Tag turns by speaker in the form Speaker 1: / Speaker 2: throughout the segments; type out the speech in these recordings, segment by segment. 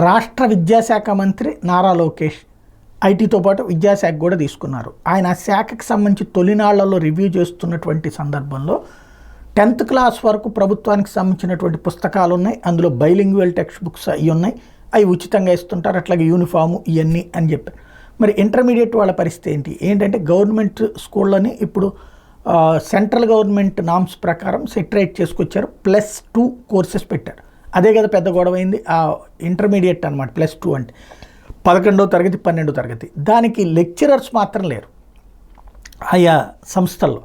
Speaker 1: రాష్ట్ర విద్యాశాఖ మంత్రి నారా లోకేష్ ఐటీతో పాటు విద్యాశాఖ కూడా తీసుకున్నారు. ఆయన ఆ శాఖకు సంబంధించి తొలినాళ్లలో రివ్యూ చేస్తున్నటువంటి సందర్భంలో 10th క్లాస్ వరకు ప్రభుత్వానికి సంబంధించినటువంటి పుస్తకాలు ఉన్నాయి, అందులో బైలింగ్వల్ టెక్స్ట్ బుక్స్ అవి ఉన్నాయి, అవి ఉచితంగా ఇస్తుంటారు, అట్లాగే యూనిఫాము ఇవన్నీ అని చెప్పారు. మరి ఇంటర్మీడియట్ వాళ్ళ పరిస్థితి ఏంటంటే గవర్నమెంట్ స్కూళ్ళని ఇప్పుడు సెంట్రల్ గవర్నమెంట్ నామ్స్ ప్రకారం సెటరేట్ చేసుకొచ్చారు, +2 కోర్సెస్ పెట్టారు. అదే కదా పెద్ద గొడవ అయింది. ఆ ఇంటర్మీడియట్ అనమాట +2 అంటే 11వ తరగతి 12వ తరగతి. దానికి లెక్చరర్స్ మాత్రం లేరు ఆయా సంస్థల్లో.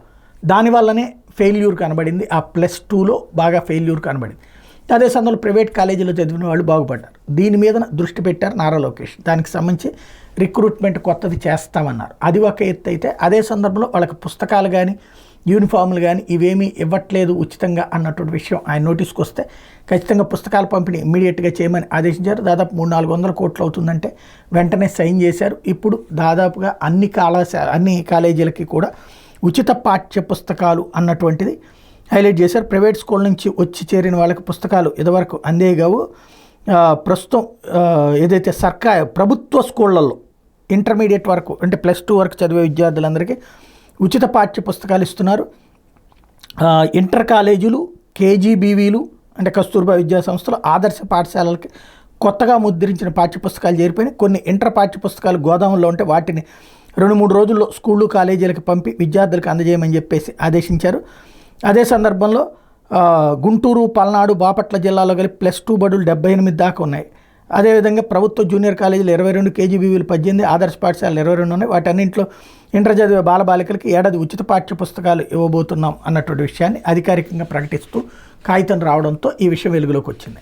Speaker 1: దానివల్లనే ఫెయిల్యూర్ కనబడింది. ఆ +2లో బాగా ఫెయిల్యూర్ కనబడింది. అదే సందర్భంలో ప్రైవేట్ కాలేజీలో చదివిన వాళ్ళు బాగుపడ్డారు. దీని మీద దృష్టి పెట్టారు నారా లోకేష్. దానికి సంబంధించి రిక్రూట్మెంట్ కొత్తది చేస్తామన్నారు. అది ఒక ఎత్తు అయితే, అదే సందర్భంలో వాళ్ళకి పుస్తకాలు కానీ యూనిఫామ్లు కానీ ఇవేమీ ఇవ్వట్లేదు ఉచితంగా అన్నటువంటి విషయం ఆయన నోటీస్కి వస్తే ఖచ్చితంగా పుస్తకాల పంపిణీ ఇమ్మీడియట్గా చేయమని ఆదేశించారు. దాదాపు 300-400 కోట్లు అవుతుందంటే వెంటనే సైన్ చేశారు. ఇప్పుడు దాదాపుగా అన్ని కాలేజీలకి కూడా ఉచిత పాఠ్య పుస్తకాలు అన్నటువంటిది హైలైట్ చేశారు. ప్రైవేట్ స్కూల్ నుంచి వచ్చి చేరిన వాళ్ళకి పుస్తకాలు ఇదివరకు అందేగావు. ప్రస్తుతం ఏదైతే ప్రభుత్వ స్కూళ్ళల్లో ఇంటర్మీడియట్ వరకు అంటే +2 వరకు చదివే విద్యార్థులందరికీ ఉచిత పాఠ్య పుస్తకాలు ఇస్తున్నారు. ఇంటర్ కాలేజీలు, కేజీబీవీలు అంటే కస్తూర్బా విద్యా సంస్థలు, ఆదర్శ పాఠశాలలకి కొత్తగా ముద్రించిన పాఠ్యపుస్తకాలు చేరిపోయినాయి. కొన్ని ఇంటర్ పాఠ్యపుస్తకాలు గోదాముల్లో ఉంటే వాటిని 2-3 రోజుల్లో స్కూళ్ళు కాలేజీలకు పంపి విద్యార్థులకు అందజేయమని చెప్పేసి ఆదేశించారు. అదే సందర్భంలో గుంటూరు, పల్నాడు, బాపట్ల జిల్లాలో కలిపి +2 బడులు 78 దాకా ఉన్నాయి. అదేవిధంగా ప్రభుత్వ జూనియర్ కాలేజీలు 22, కేజీబీవీలు 18, ఆదర్శ పాఠశాలలు 22 ఉన్నాయి. వాటన్నింటిలో ఇంటర్ చదివే బాలబాలికలకి ఏడాది ఉచిత పాఠ్య పుస్తకాలు ఇవ్వబోతున్నాం అన్నటువంటి విషయాన్ని అధికారికంగా ప్రకటిస్తూ కాగితం రావడంతో ఈ విషయం వెలుగులోకి వచ్చింది.